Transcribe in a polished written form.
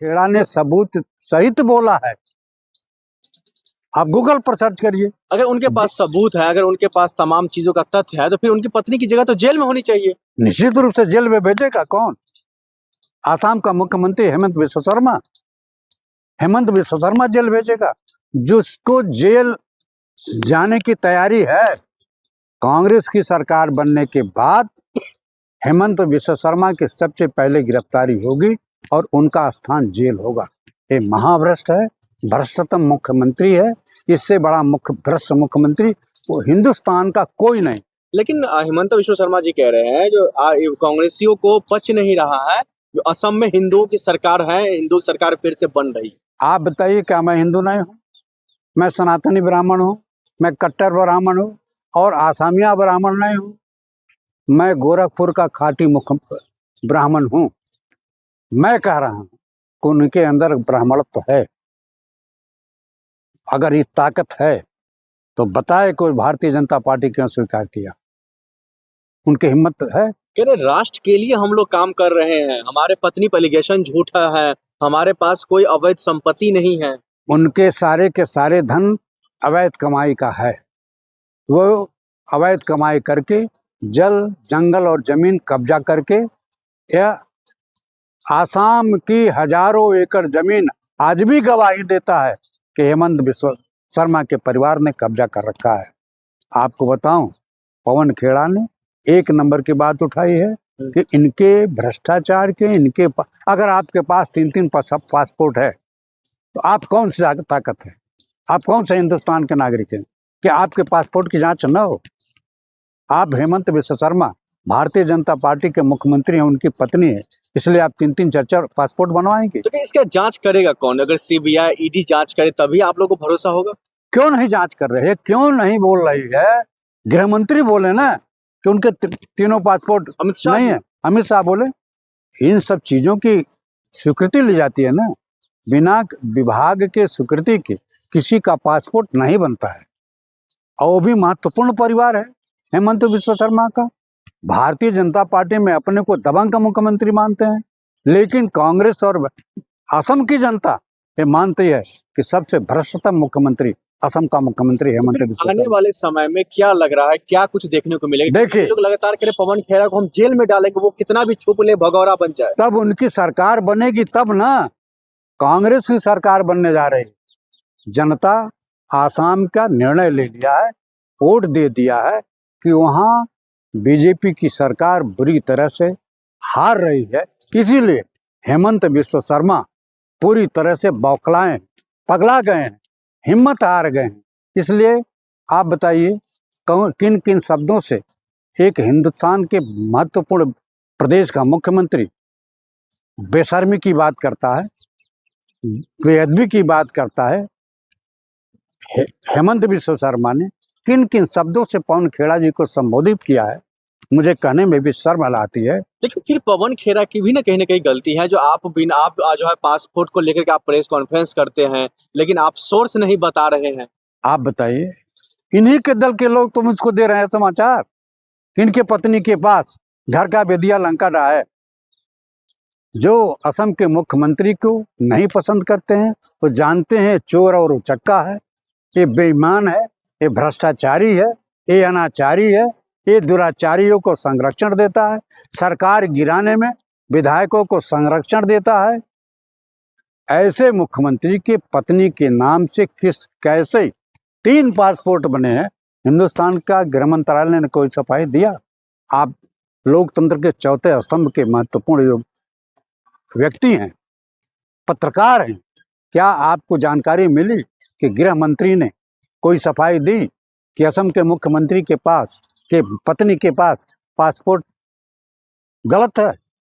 खेड़ा ने सबूत सहित बोला है, आप गूगल पर सर्च करिए। अगर उनके पास सबूत है, अगर उनके पास तमाम चीजों का तथ्य है, तो फिर उनकी पत्नी की जगह तो जेल में होनी चाहिए। निश्चित रूप से जेल में भेजेगा कौन? आसाम का मुख्यमंत्री हेमंत बिस्वा शर्मा। हेमंत बिस्वा शर्मा जेल भेजेगा, जिसको जेल जाने की तैयारी है। कांग्रेस की सरकार बनने के बाद हेमंत बिस्वा शर्मा की सबसे पहले गिरफ्तारी होगी और उनका स्थान जेल होगा। ये महाभ्रष्ट है, भ्रष्टतम मुख्यमंत्री है। इससे बड़ा भ्रष्ट मुख्यमंत्री वो हिंदुस्तान का कोई नहीं। लेकिन हेमंत बिस्वा शर्मा जी कह रहे हैं जो कांग्रेसियों को पच नहीं रहा है, जो असम में हिंदुओं की सरकार है, हिंदू सरकार फिर से बन रही। आप बताइए, क्या मैं हिंदू नहीं हूँ? मैं सनातनी ब्राह्मण हूँ, मैं कट्टर ब्राह्मण हूँ और आसामिया ब्राह्मण नहीं हूँ। मैं गोरखपुर का खाटी मुख्य ब्राह्मण हूँ। मैं कह रहा हूँ कि उनके अंदर ब्राह्मणत्व है। अगर ये ताकत है तो बताए कोई भारतीय जनता पार्टी क्यों स्वीकार किया? उनकी हिम्मत है? कह रहे राष्ट्र के लिए हम लोग काम कर रहे हैं, हमारे पत्नी पर एलिगेशन झूठा है, हमारे पास कोई अवैध संपत्ति नहीं है। उनके सारे के सारे धन अवैध कमाई का है। वो अवैध कमाई करके जल, जंगल और जमीन कब्जा करके, यह आसाम की हजारों एकड़ जमीन आज भी गवाही देता है कि हेमंत बिस्वा शर्मा के परिवार ने कब्जा कर रखा है। आपको बताऊं, पवन खेड़ा ने एक नंबर की बात उठाई है कि इनके भ्रष्टाचार के, अगर आपके पास 3-3 पासपोर्ट है तो आप कौन सी ताकत है? आप कौन से हिंदुस्तान के नागरिक हैं कि आपके पासपोर्ट की जांच न हो? आप हेमंत बिस्वा शर्मा भारतीय जनता पार्टी के मुख्यमंत्री हैं, उनकी पत्नी है, इसलिए आप 3-3 4-4 पासपोर्ट बनवाएंगे? तो इसका जांच करेगा कौन? अगर सीबीआई, ईडी जांच करे तभी आप लोगों को भरोसा होगा। क्यों नहीं जांच कर रहे हैं? क्यों नहीं बोल रही है? गृह मंत्री बोले ना कि उनके तीनों पासपोर्ट अमित शाह नहीं है। अमित शाह बोले। इन सब चीजों की स्वीकृति ली जाती है ना। बिना विभाग के स्वीकृति के किसी का पासपोर्ट नहीं बनता है। और वो भी महत्वपूर्ण परिवार है हेमंत बिस्वा शर्मा का। भारतीय जनता पार्टी में अपने को दबंग का मुख्यमंत्री मानते हैं, लेकिन कांग्रेस और असम की जनता ये मानती है कि सबसे भ्रष्टतम मुख्यमंत्री असम का मुख्यमंत्री हेमंत बिस्वा आने शर्मा। वाले समय में क्या लग रहा है, क्या कुछ देखने को मिलेगा? देखिए, लोग लगातार कह रहे पवन खेड़ा को हम जेल में डालेंगे, वो कितना भी छुप ले, भगौरा बन जाए। तब उनकी सरकार बनेगी तब ना। कांग्रेस की सरकार बनने जा रही। जनता आसाम का निर्णय ले लिया है, वोट दे दिया है कि वहां बीजेपी की सरकार बुरी तरह से हार रही है। इसीलिए हेमंत बिस्वा शर्मा पूरी तरह से बौखलाए, पगला गए हैं, हिम्मत हार गए हैं। इसलिए आप बताइए किन किन शब्दों से एक हिंदुस्तान के महत्वपूर्ण प्रदेश का मुख्यमंत्री बेशर्मी की बात करता है, बेअदबी की बात करता है। हेमंत बिस्वा शर्मा ने किन किन शब्दों से पवन खेड़ा जी को संबोधित किया है, मुझे कहने में भी शर्म आती है। लेकिन फिर पवन खेड़ा की भी ना कहीं गलती है, जो आप जो है पासपोर्ट को लेकर के आप प्रेस कॉन्फ्रेंस करते हैं, लेकिन आप सोर्स नहीं बता रहे हैं। आप बताइए, इन्हीं के दल के लोग तो मुझको दे रहे हैं समाचार। इनके पत्नी के पास घर का बेदिया लंका रहा है। जो असम के मुख्यमंत्री को नहीं पसंद करते हैं, वो जानते हैं चोर और उचक्का है, ये बेईमान है, ये भ्रष्टाचारी है, ये अनाचारी है, ये दुराचारियों को संरक्षण देता है, सरकार गिराने में विधायकों को संरक्षण देता है। ऐसे मुख्यमंत्री के पत्नी के नाम से कैसे 3 पासपोर्ट बने हैं? हिंदुस्तान का गृह मंत्रालय ने कोई सफाई दिया? आप लोकतंत्र के चौथे स्तंभ के महत्वपूर्ण व्यक्ति हैं, पत्रकार हैं, क्या आपको जानकारी मिली कि गृह मंत्री ने कोई सफाई दी कि असम के मुख्यमंत्री के पास, के पत्नी के पास पासपोर्ट गलत है?